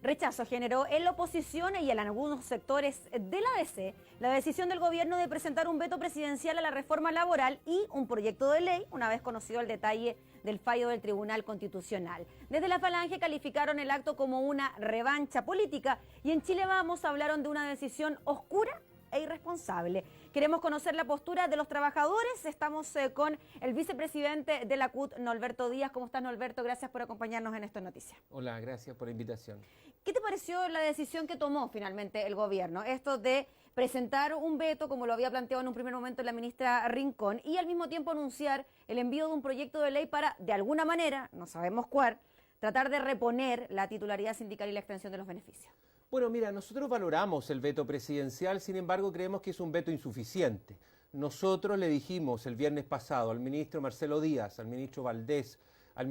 Rechazo generó en la oposición y en algunos sectores de la DC la decisión del gobierno de presentar un veto presidencial a la reforma laboral y un proyecto de ley, una vez conocido el detalle del fallo del Tribunal Constitucional. Desde la Falange calificaron el acto como una revancha política y en Chile Vamos hablaron de una decisión oscura e irresponsable. Queremos conocer la postura de los trabajadores. Estamos con el vicepresidente de la CUT, Norberto Díaz. ¿Cómo estás, Norberto? Gracias por acompañarnos en esta noticia. Hola, gracias por la invitación. ¿Qué te pareció la decisión que tomó finalmente el gobierno? Esto de presentar un veto, como lo había planteado en un primer momento la ministra Rincón, y al mismo tiempo anunciar el envío de un proyecto de ley para, de alguna manera, no sabemos cuál, tratar de reponer la titularidad sindical y la extensión de los beneficios. Bueno, mira, nosotros valoramos el veto presidencial, sin embargo creemos que es un veto insuficiente. Nosotros le dijimos el viernes pasado al ministro Marcelo Díaz, al ministro Valdés, a la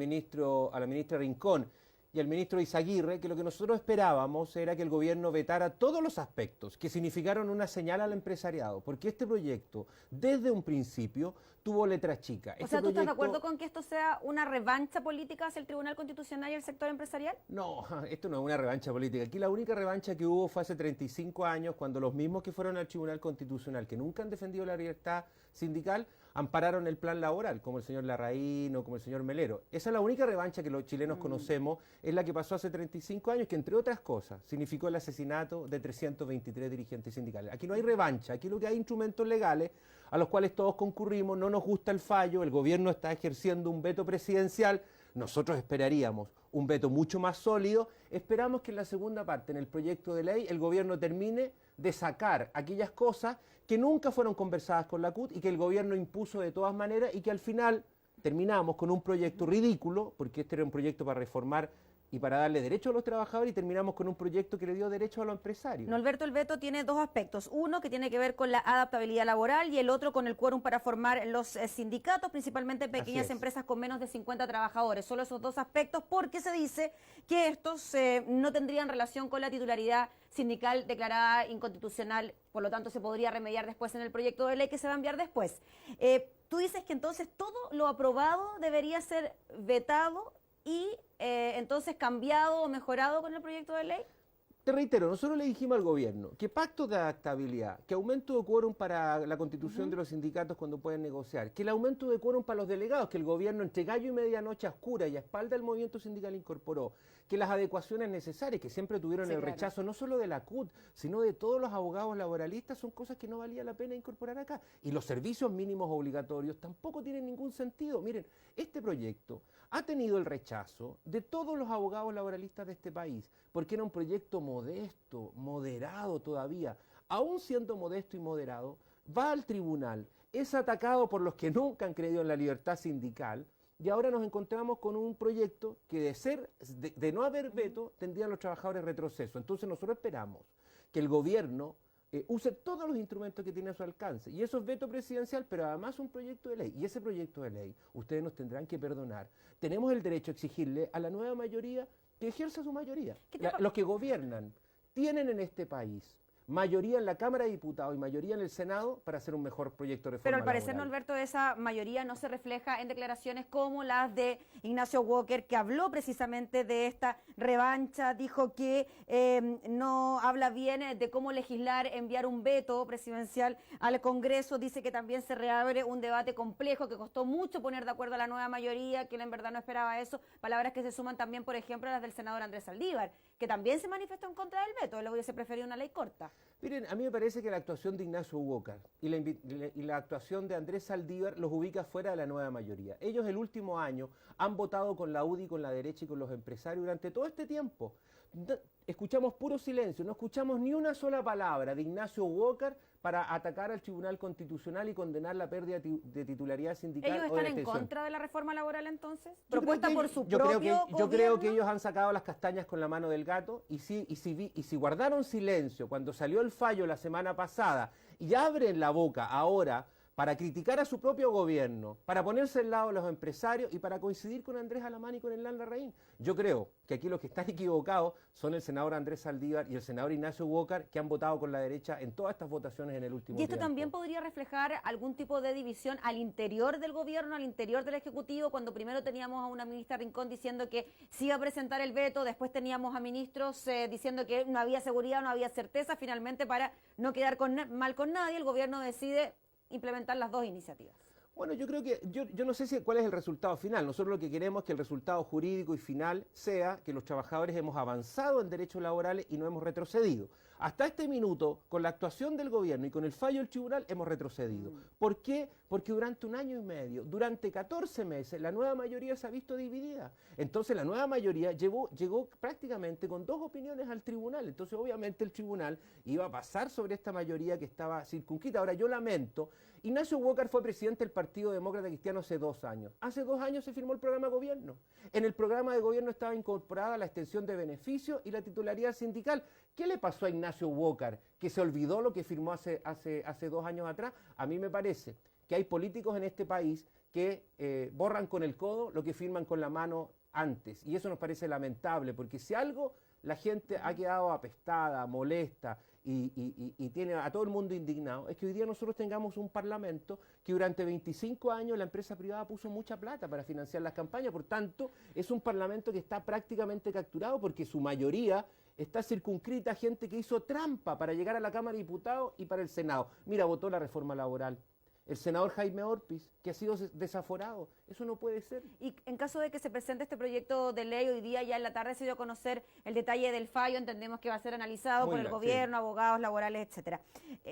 ministra Rincón y al ministro Izaguirre que lo que nosotros esperábamos era que el gobierno vetara todos los aspectos que significaron una señal al empresariado, porque este proyecto desde un principio tuvo letra chica. O sea, ¿tú estás de acuerdo con que esto sea una revancha política hacia el Tribunal Constitucional y el sector empresarial? No, esto no es una revancha política. Aquí la única revancha que hubo fue hace 35 años, cuando los mismos que fueron al Tribunal Constitucional, que nunca han defendido la libertad sindical, ampararon el plan laboral, como el señor Larraín o como el señor Melero. Esa es la única revancha que los chilenos conocemos, es la que pasó hace 35 años, que entre otras cosas significó el asesinato de 323 dirigentes sindicales. Aquí no hay revancha, aquí lo que hay instrumentos legales a los cuales todos concurrimos, no nos gusta el fallo, el gobierno está ejerciendo un veto presidencial, nosotros esperaríamos un veto mucho más sólido, esperamos que en la segunda parte, en el proyecto de ley, el gobierno termine de sacar aquellas cosas que nunca fueron conversadas con la CUT y que el gobierno impuso de todas maneras y que al final terminamos con un proyecto ridículo, porque este era un proyecto para reformar y para darle derecho a los trabajadores, y terminamos con un proyecto que le dio derecho a los empresarios. Norberto, el veto tiene dos aspectos. Uno que tiene que ver con la adaptabilidad laboral y el otro con el quórum para formar los sindicatos, principalmente pequeñas empresas con menos de 50 trabajadores. Solo esos dos aspectos, porque se dice que estos no tendrían relación con la titularidad sindical declarada inconstitucional, por lo tanto se podría remediar después en el proyecto de ley que se va a enviar después. Tú dices que entonces todo lo aprobado debería ser vetado y entonces cambiado o mejorado con el proyecto de ley. Te reitero, nosotros le dijimos al gobierno que pacto de adaptabilidad, que aumento de quórum para la constitución de los sindicatos cuando pueden negociar, que el aumento de quórum para los delegados, que el gobierno entre gallo y medianoche a oscura y a espalda del movimiento sindical incorporó, que las adecuaciones necesarias, que siempre tuvieron el rechazo no solo de la CUT, sino de todos los abogados laboralistas, son cosas que no valía la pena incorporar acá. Y los servicios mínimos obligatorios tampoco tienen ningún sentido. Miren, este proyecto ha tenido el rechazo de todos los abogados laboralistas de este país, porque era un proyecto modesto, moderado todavía. Aún siendo modesto y moderado, va al tribunal, es atacado por los que nunca han creído en la libertad sindical, y ahora nos encontramos con un proyecto que de no haber veto, tendrían los trabajadores retroceso. Entonces nosotros esperamos que el gobierno use todos los instrumentos que tiene a su alcance. Y eso es veto presidencial, pero además un proyecto de ley. Y ese proyecto de ley, ustedes nos tendrán que perdonar. Tenemos el derecho a exigirle a la nueva mayoría que ejerza su mayoría. Los que gobiernan tienen en este país mayoría en la Cámara de Diputados y mayoría en el Senado para hacer un mejor proyecto de reforma. Pero al parecer, laboral. Norberto, esa mayoría no se refleja en declaraciones como las de Ignacio Walker, que habló precisamente de esta revancha, dijo que no habla bien de cómo legislar, enviar un veto presidencial al Congreso, dice que también se reabre un debate complejo, que costó mucho poner de acuerdo a la nueva mayoría, que él en verdad no esperaba eso, palabras que se suman también, por ejemplo, a las del senador Andrés Saldívar, que también se manifestó en contra del veto, él hubiese preferido una ley corta. Miren, a mí me parece que la actuación de Ignacio Walker y la actuación de Andrés Saldívar los ubica fuera de la nueva mayoría. Ellos el último año han votado con la UDI, con la derecha y con los empresarios durante todo este tiempo. Escuchamos puro silencio, no escuchamos ni una sola palabra de Ignacio Walker para atacar al Tribunal Constitucional y condenar la pérdida de titularidad sindical. ¿Ellos o de están la en extensión. contra de la reforma laboral entonces? Yo ¿Propuesta creo que por su yo propio creo gobierno? que ellos han sacado las castañas con la mano del gato y si guardaron silencio cuando salió el fallo la semana pasada y abren la boca ahora para criticar a su propio gobierno, para ponerse al lado de los empresarios y para coincidir con Andrés Alamán y con Hernán Larraín. Yo creo que aquí los que están equivocados son el senador Andrés Saldívar y el senador Ignacio Walker, que han votado con la derecha en todas estas votaciones en el último tiempo. ¿Y esto también podría reflejar algún tipo de división al interior del gobierno, al interior del Ejecutivo, cuando primero teníamos a una ministra Rincón diciendo que sí iba a presentar el veto, después teníamos a ministros diciendo que no había seguridad, no había certeza, finalmente para no quedar mal con nadie, el gobierno decide implementar las dos iniciativas? Bueno, yo creo que, yo no sé cuál es el resultado final. Nosotros lo que queremos es que el resultado jurídico y final sea que los trabajadores hemos avanzado en derechos laborales y no hemos retrocedido. Hasta este minuto, con la actuación del gobierno y con el fallo del tribunal, hemos retrocedido. ¿Por qué? Porque durante 1 año y medio, durante 14 meses, la nueva mayoría se ha visto dividida. Entonces la nueva mayoría llegó prácticamente con 2 opiniones al tribunal. Entonces obviamente el tribunal iba a pasar sobre esta mayoría que estaba circunscrita. Ahora yo lamento, Ignacio Walker fue presidente del Partido Demócrata Cristiano hace 2 años. Hace 2 años se firmó el programa de gobierno. En el programa de gobierno estaba incorporada la extensión de beneficios y la titularidad sindical. ¿Qué le pasó a Ignacio Walker? ¿Que se olvidó lo que firmó hace 2 años atrás? A mí me parece que hay políticos en este país que borran con el codo lo que firman con la mano antes. Y eso nos parece lamentable, porque si algo la gente ha quedado apestada, molesta y tiene a todo el mundo indignado, es que hoy día nosotros tengamos un parlamento que durante 25 años la empresa privada puso mucha plata para financiar las campañas. Por tanto, es un parlamento que está prácticamente capturado porque su mayoría está circunscrita a gente que hizo trampa para llegar a la Cámara de Diputados y para el Senado. Mira, votó la reforma laboral. El senador Jaime Orpiz, que ha sido desaforado. Eso no puede ser. Y en caso de que se presente este proyecto de ley, hoy día ya en la tarde se dio a conocer el detalle del fallo, entendemos que va a ser analizado por el gobierno, sí, abogados laborales, etcétera.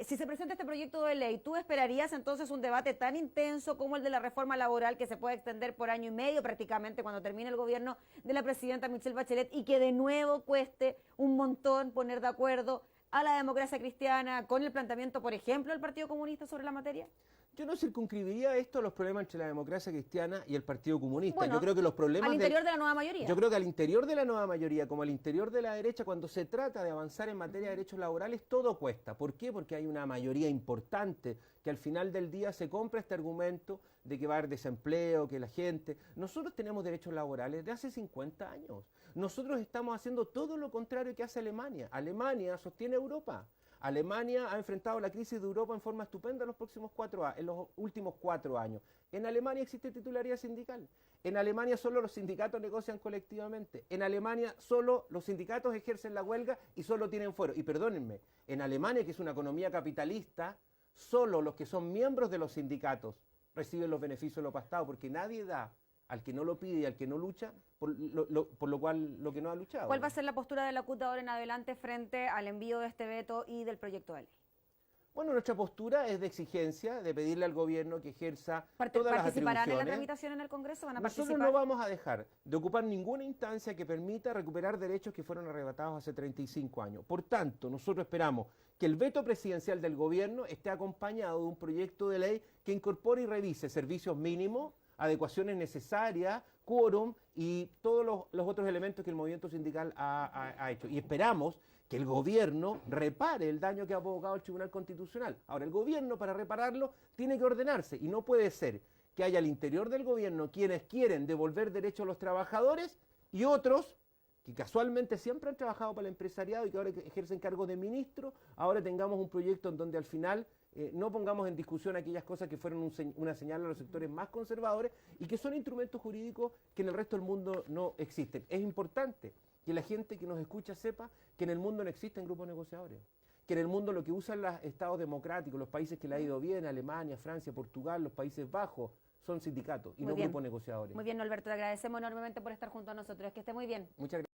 Si se presenta este proyecto de ley, ¿tú esperarías entonces un debate tan intenso como el de la reforma laboral que se puede extender por 1 año y medio prácticamente cuando termine el gobierno de la presidenta Michelle Bachelet y que de nuevo cueste un montón poner de acuerdo a la democracia cristiana con el planteamiento, por ejemplo, del Partido Comunista sobre la materia? Yo no circunscribiría esto a los problemas entre la democracia cristiana y el Partido Comunista. Bueno, yo creo que los problemas al interior de la nueva mayoría. Yo creo que al interior de la nueva mayoría, como al interior de la derecha, cuando se trata de avanzar en materia de derechos laborales, todo cuesta. ¿Por qué? Porque hay una mayoría importante que al final del día se compra este argumento de que va a haber desempleo, que la gente... Nosotros tenemos derechos laborales de hace 50 años. Nosotros estamos haciendo todo lo contrario que hace Alemania. Alemania sostiene Europa. Alemania ha enfrentado la crisis de Europa en forma estupenda en los últimos 4 años. En Alemania existe titularidad sindical. En Alemania solo los sindicatos negocian colectivamente. En Alemania solo los sindicatos ejercen la huelga y solo tienen fuero. Y perdónenme, en Alemania, que es una economía capitalista, solo los que son miembros de los sindicatos reciben los beneficios de lo pactado, porque nadie da al que no lo pide y al que no lucha, por lo cual lo que no ha luchado. ¿Cuál va a ser la postura de la CUT ahora en adelante frente al envío de este veto y del proyecto de ley? Bueno, nuestra postura es de exigencia, de pedirle al gobierno que ejerza todas las atribuciones. ¿Participarán en la tramitación en el Congreso? ¿Van a Nosotros participar? no vamos a dejar de ocupar ninguna instancia que permita recuperar derechos que fueron arrebatados hace 35 años. Por tanto, nosotros esperamos que el veto presidencial del gobierno esté acompañado de un proyecto de ley que incorpore y revise servicios mínimos, adecuaciones necesarias, quórum y todos los otros elementos que el movimiento sindical ha hecho. Y esperamos que el gobierno repare el daño que ha provocado el Tribunal Constitucional. Ahora, el gobierno, para repararlo, tiene que ordenarse y no puede ser que haya al interior del gobierno quienes quieren devolver derechos a los trabajadores y otros que casualmente siempre han trabajado para el empresariado y que ahora ejercen cargos de ministro, ahora tengamos un proyecto en donde al final no pongamos en discusión aquellas cosas que fueron una señal a los sectores más conservadores y que son instrumentos jurídicos que en el resto del mundo no existen. Es importante que la gente que nos escucha sepa que en el mundo no existen grupos negociadores, que en el mundo lo que usan los estados democráticos, los países que le ha ido bien, Alemania, Francia, Portugal, los Países Bajos, son sindicatos y no grupos negociadores. Muy bien, Norberto, te agradecemos enormemente por estar junto a nosotros. Que esté muy bien. Muchas gracias.